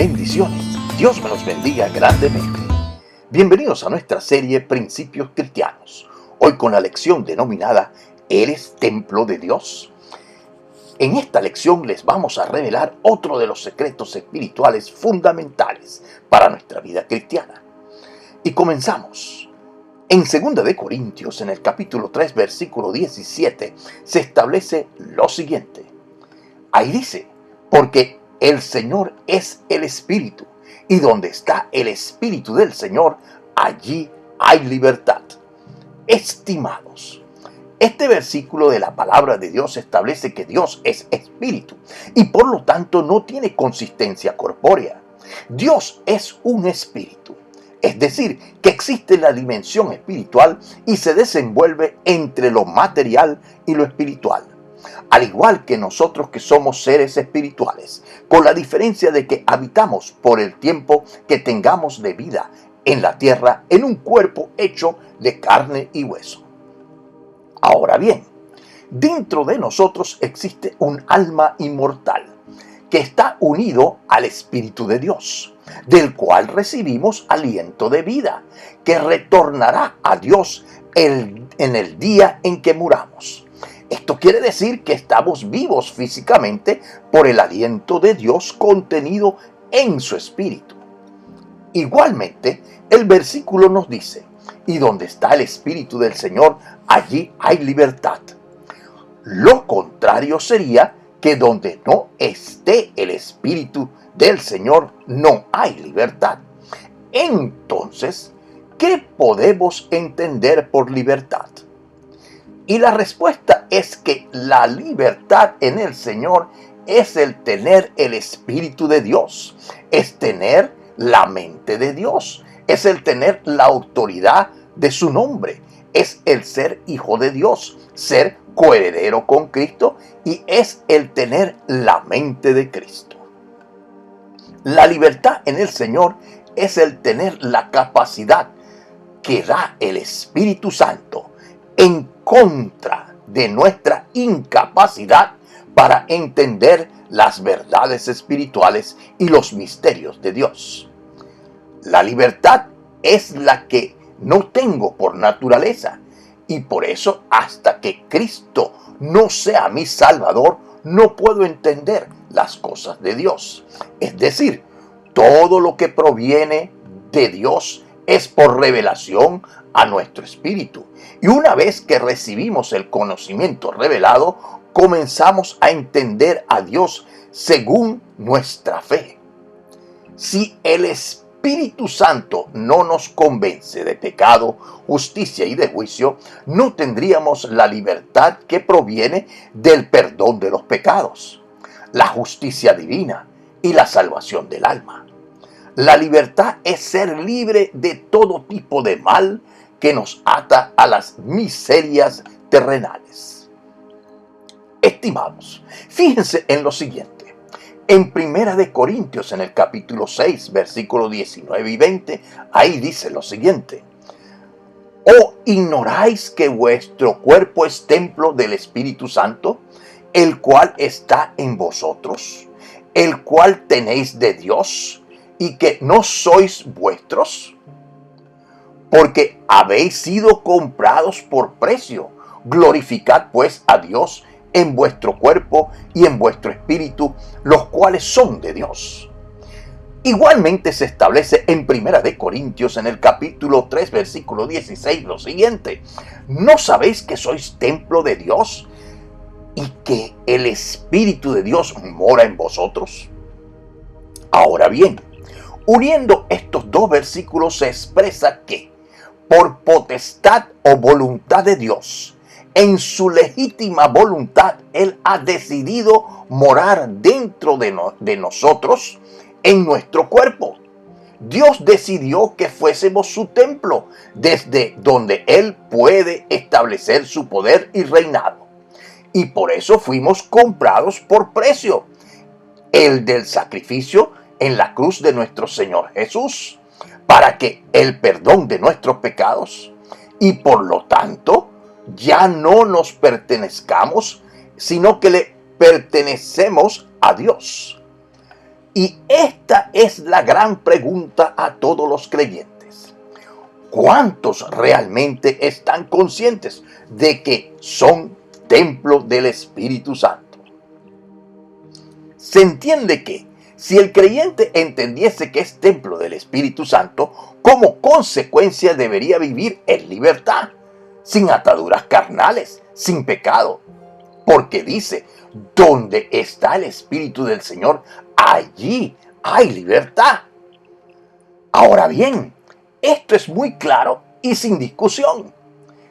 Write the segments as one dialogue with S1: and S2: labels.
S1: Bendiciones. Dios me los bendiga grandemente. Bienvenidos a nuestra serie Principios Cristianos. Hoy con la lección denominada ¿Eres templo de Dios? En esta lección les vamos a revelar otro de los secretos espirituales fundamentales para nuestra vida cristiana. Y comenzamos. En 2 de Corintios, en el capítulo 3, versículo 17, se establece lo siguiente. Ahí dice, porque el Señor es el Espíritu, y donde está el Espíritu del Señor, allí hay libertad. Estimados, este versículo de la palabra de Dios establece que Dios es Espíritu, y por lo tanto no tiene consistencia corpórea. Dios es un Espíritu. Es decir, que existe la dimensión espiritual y se desenvuelve entre lo material y lo espiritual. Al igual que nosotros que somos seres espirituales, con la diferencia de que habitamos por el tiempo que tengamos de vida en la tierra en un cuerpo hecho de carne y hueso. Ahora bien, dentro de nosotros existe un alma inmortal que está unido al Espíritu de Dios, del cual recibimos aliento de vida, que retornará a Dios en el día en que muramos. Esto quiere decir que estamos vivos físicamente por el aliento de Dios contenido en su Espíritu. Igualmente, el versículo nos dice, y donde está el Espíritu del Señor, allí hay libertad. Lo contrario sería que donde no esté el Espíritu del Señor, no hay libertad. Entonces, ¿qué podemos entender por libertad? Y la respuesta es que la libertad en el Señor es el tener el Espíritu de Dios, es tener la mente de Dios, es el tener la autoridad de su nombre, es el ser hijo de Dios, ser coheredero con Cristo y es el tener la mente de Cristo. La libertad en el Señor es el tener la capacidad que da el Espíritu Santo en contra de nuestra incapacidad para entender las verdades espirituales y los misterios de Dios. La libertad es la que no tengo por naturaleza y por eso hasta que Cristo no sea mi Salvador no puedo entender las cosas de Dios. Es decir, todo lo que proviene de Dios es por revelación a nuestro espíritu. Y una vez que recibimos el conocimiento revelado, comenzamos a entender a Dios según nuestra fe. Si el Espíritu Santo no nos convence de pecado, justicia y de juicio, no tendríamos la libertad que proviene del perdón de los pecados, la justicia divina y la salvación del alma. La libertad es ser libre de todo tipo de mal que nos ata a las miserias terrenales. Estimados, fíjense en lo siguiente. En 1 de Corintios, en el capítulo 6, versículos 19 y 20, ahí dice lo siguiente. ¿O ignoráis que vuestro cuerpo es templo del Espíritu Santo, el cual está en vosotros, el cual tenéis de Dios, y que no sois vuestros? Porque habéis sido comprados por precio. Glorificad pues a Dios en vuestro cuerpo y en vuestro espíritu, los cuales son de Dios. Igualmente se establece en 1 de Corintios, en el capítulo 3, versículo 16, lo siguiente. ¿No sabéis que sois templo de Dios y que el Espíritu de Dios mora en vosotros? Ahora bien, uniendo estos dos versículos se expresa que por potestad o voluntad de Dios, en su legítima voluntad, Él ha decidido morar dentro de nosotros, en nuestro cuerpo. Dios decidió que fuésemos su templo, desde donde Él puede establecer su poder y reinado. Y por eso fuimos comprados por precio, el del sacrificio en la cruz de nuestro Señor Jesús, para que el perdón de nuestros pecados y por lo tanto ya no nos pertenezcamos, sino que le pertenecemos a Dios. Y esta es la gran pregunta a todos los creyentes. ¿Cuántos realmente están conscientes de que son templo del Espíritu Santo? Se entiende que si el creyente entendiese que es templo del Espíritu Santo, como consecuencia debería vivir en libertad, sin ataduras carnales, sin pecado. Porque dice, donde está el Espíritu del Señor, allí hay libertad. Ahora bien, esto es muy claro y sin discusión.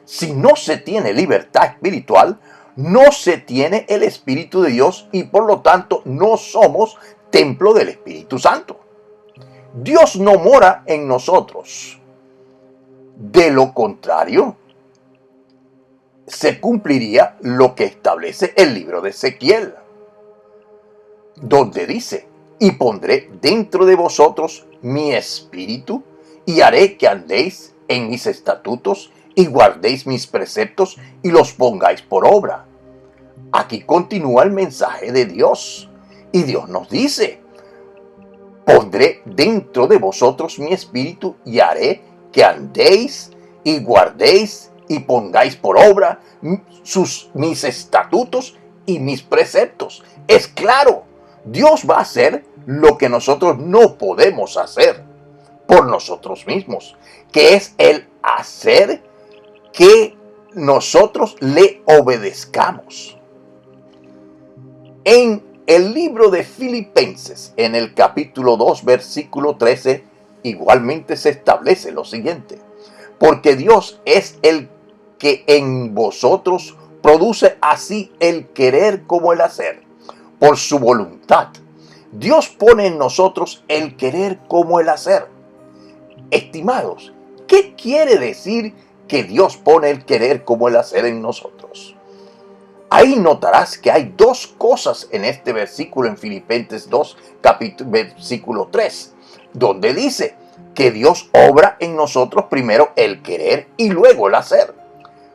S1: Si no se tiene libertad espiritual, no se tiene el Espíritu de Dios y por lo tanto no somos templo del Espíritu Santo. Dios no mora en nosotros. De lo contrario, se cumpliría lo que establece el libro de Ezequiel, donde dice, y pondré dentro de vosotros mi espíritu, y haré que andéis en mis estatutos, y guardéis mis preceptos, y los pongáis por obra. Aquí continúa el mensaje de Dios, y Dios nos dice, pondré dentro de vosotros mi espíritu, y haré que andéis, y guardéis, y pongáis por obra mis estatutos y mis preceptos. Es claro, Dios va a hacer lo que nosotros no podemos hacer por nosotros mismos, que es el hacer que nosotros le obedezcamos. En el libro de Filipenses, en el capítulo 2, versículo 13, igualmente se establece lo siguiente: porque Dios es el que en vosotros produce así el querer como el hacer, por su voluntad. Dios pone en nosotros el querer como el hacer. Estimados, ¿qué quiere decir que Dios pone el querer como el hacer en nosotros? Ahí notarás que hay dos cosas en este versículo en Filipenses 2, versículo 3, donde dice que Dios obra en nosotros primero el querer y luego el hacer.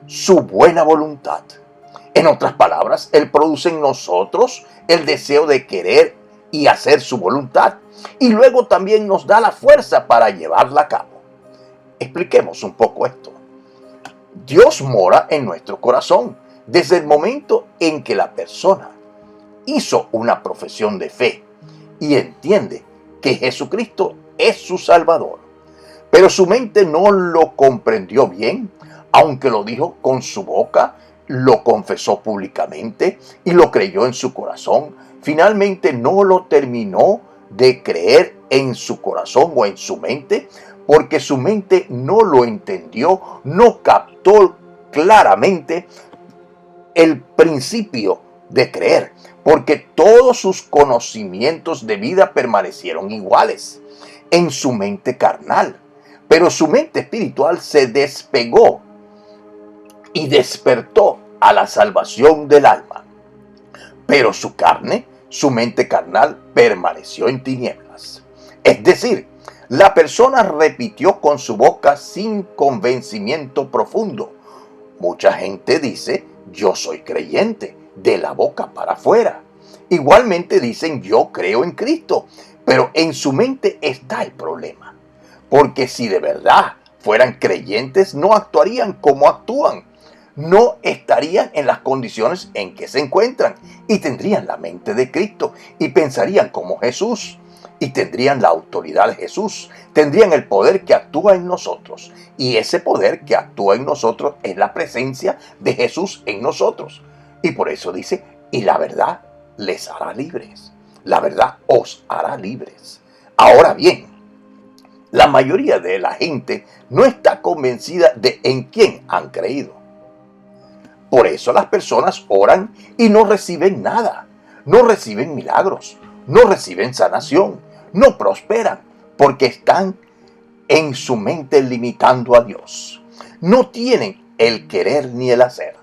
S1: Su buena voluntad. En otras palabras, Él produce en nosotros el deseo de querer y hacer su voluntad, y luego también nos da la fuerza para llevarla a cabo. Expliquemos un poco esto. Dios mora en nuestro corazón desde el momento en que la persona hizo una profesión de fe y entiende que Jesucristo es su Salvador. Pero su mente no lo comprendió bien, aunque lo dijo con su boca, lo confesó públicamente y lo creyó en su corazón. Finalmente no lo terminó de creer en su corazón o en su mente, porque su mente no lo entendió, no captó claramente el principio de creer, porque todos sus conocimientos de vida permanecieron iguales en su mente carnal. Pero su mente espiritual se despegó y despertó a la salvación del alma. Pero su carne, su mente carnal, permaneció en tinieblas. Es decir, la persona repitió con su boca sin convencimiento profundo. Mucha gente dice, yo soy creyente, de la boca para afuera. Igualmente dicen, yo creo en Cristo, pero en su mente está el problema. Porque si de verdad fueran creyentes, no actuarían como actúan. No estarían en las condiciones en que se encuentran y tendrían la mente de Cristo y pensarían como Jesús y tendrían la autoridad de Jesús, tendrían el poder que actúa en nosotros, y ese poder que actúa en nosotros es la presencia de Jesús en nosotros. Y por eso dice, y la verdad les hará libres, la verdad os hará libres. Ahora bien, la mayoría de la gente no está convencida de en quién han creído. Por eso las personas oran y no reciben nada, no reciben milagros, no reciben sanación, no prosperan, porque están en su mente limitando a Dios. No tienen el querer ni el hacer,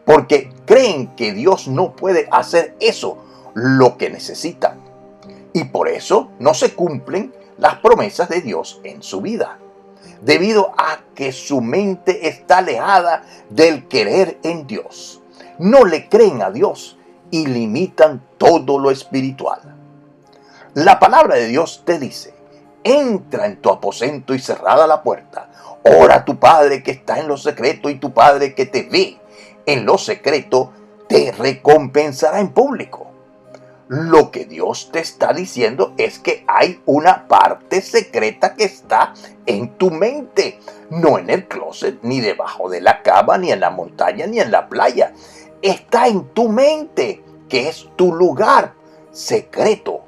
S1: porque creen que Dios no puede hacer eso, lo que necesitan. Y por eso no se cumplen las promesas de Dios en su vida, debido a que su mente está alejada del querer en Dios. No le creen a Dios y limitan todo lo espiritual. La palabra de Dios te dice: entra en tu aposento y cerrada la puerta. Ora a tu Padre que está en lo secreto, y tu Padre que te ve en lo secreto te recompensará en público. Lo que Dios te está diciendo es que hay una parte secreta que está en tu mente, no en el closet, ni debajo de la cama, ni en la montaña, ni en la playa. Está en tu mente, que es tu lugar secreto.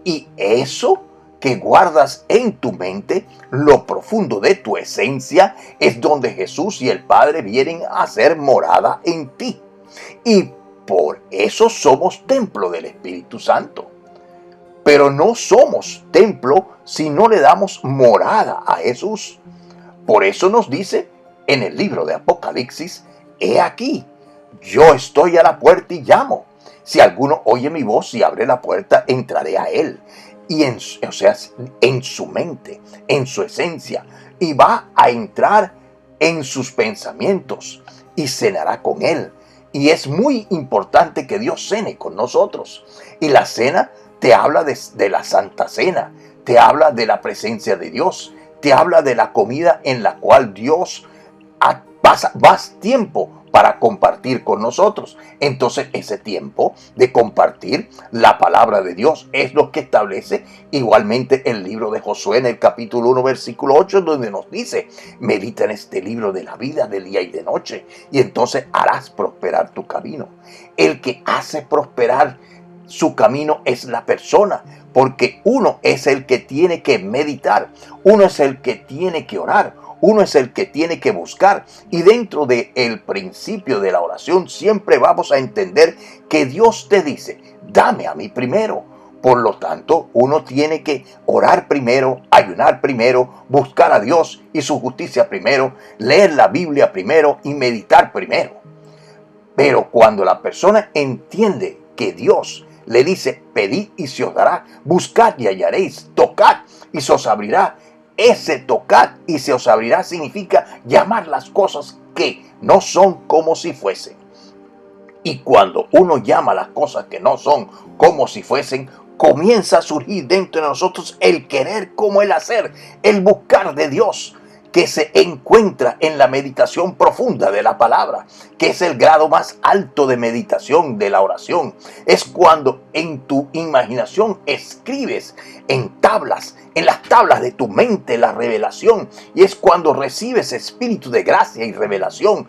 S1: Y eso que guardas en tu mente, lo profundo de tu esencia, es donde Jesús y el Padre vienen a hacer morada en ti. Y por eso somos templo del Espíritu Santo. Pero no somos templo si no le damos morada a Jesús. Por eso nos dice en el libro de Apocalipsis: he aquí, yo estoy a la puerta y llamo. Si alguno oye mi voz y abre la puerta, entraré a él. Y en su mente, en su esencia, y va a entrar en sus pensamientos y cenará con él. Y es muy importante que Dios cene con nosotros. Y la cena te habla de la Santa Cena, te habla de la presencia de Dios, te habla de la comida en la cual Dios pasa más tiempo para compartir con nosotros. Entonces ese tiempo de compartir la palabra de Dios es lo que establece igualmente el libro de Josué en el capítulo 1 versículo 8, donde nos dice: medita en este libro de la vida de día y de noche, y entonces harás prosperar tu camino. El que hace prosperar su camino es la persona, porque uno es el que tiene que meditar, uno es el que tiene que orar, uno es el que tiene que buscar. Y dentro del principio de la oración siempre vamos a entender que Dios te dice: dame a mí primero. Por lo tanto, uno tiene que orar primero, ayunar primero, buscar a Dios y su justicia primero, leer la Biblia primero y meditar primero. Pero cuando la persona entiende que Dios le dice: pedid y se os dará, buscad y hallaréis, tocad y se os abrirá. Ese tocad y se os abrirá significa llamar las cosas que no son como si fuesen. Y cuando uno llama las cosas que no son como si fuesen, comienza a surgir dentro de nosotros el querer como el hacer, el buscar de Dios, que se encuentra en la meditación profunda de la palabra, que es el grado más alto de meditación de la oración. Es cuando en tu imaginación escribes en las tablas de tu mente, la revelación, y es cuando recibes espíritu de gracia y revelación.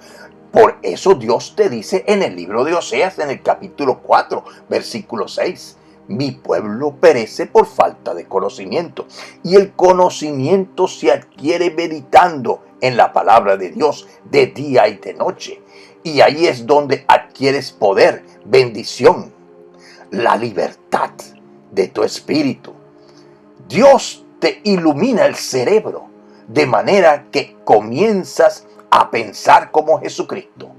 S1: Por eso Dios te dice en el libro de Oseas, en el capítulo 4, versículo 6, mi pueblo perece por falta de conocimiento. Y el conocimiento se adquiere meditando en la palabra de Dios de día y de noche. Y ahí es donde adquieres poder, bendición, la libertad de tu espíritu. Dios te ilumina el cerebro de manera que comienzas a pensar como Jesucristo.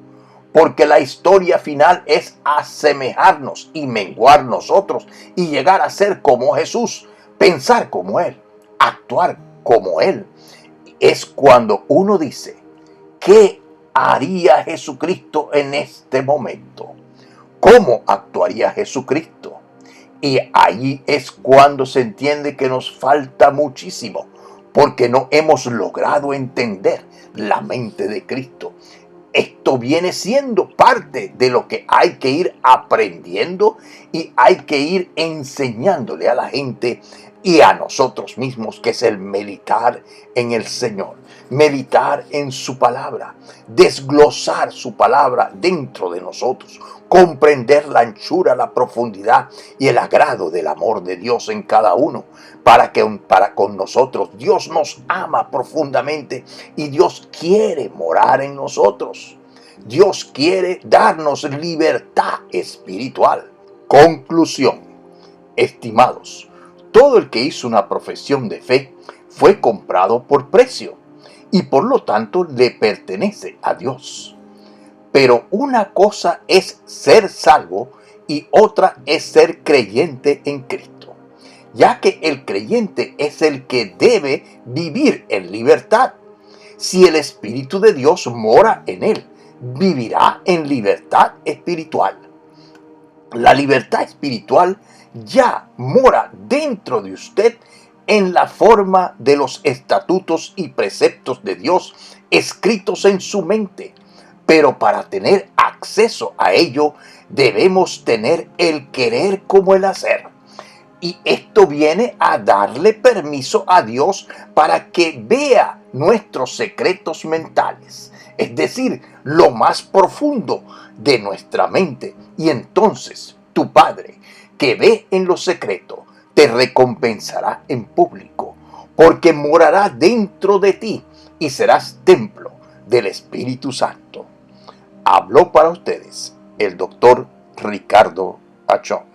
S1: Porque la historia final es asemejarnos y menguar nosotros y llegar a ser como Jesús, pensar como Él, actuar como Él. Es cuando uno dice: ¿qué haría Jesucristo en este momento? ¿Cómo actuaría Jesucristo? Y ahí es cuando se entiende que nos falta muchísimo, porque no hemos logrado entender la mente de Cristo. Esto viene siendo parte de lo que hay que ir aprendiendo y hay que ir enseñándole a la gente y a nosotros mismos, que es el meditar en el Señor, meditar en su palabra, desglosar su palabra dentro de nosotros, comprender la anchura, la profundidad y el agrado del amor de Dios en cada uno, para con nosotros. Dios nos ama profundamente y Dios quiere morar en nosotros. Dios quiere darnos libertad espiritual. Conclusión, estimados, todo el que hizo una profesión de fe fue comprado por precio y por lo tanto le pertenece a Dios. Pero una cosa es ser salvo y otra es ser creyente en Cristo, ya que el creyente es el que debe vivir en libertad. Si el Espíritu de Dios mora en él, vivirá en libertad espiritual. La libertad espiritual ya mora dentro de usted en la forma de los estatutos y preceptos de Dios escritos en su mente. Pero para tener acceso a ello, debemos tener el querer como el hacer. Y esto viene a darle permiso a Dios para que vea nuestros secretos mentales, es decir, lo más profundo de nuestra mente. Y entonces tu Padre, que ve en lo secreto, te recompensará en público, porque morará dentro de ti y serás templo del Espíritu Santo. Habló para ustedes el doctor Ricardo Achón.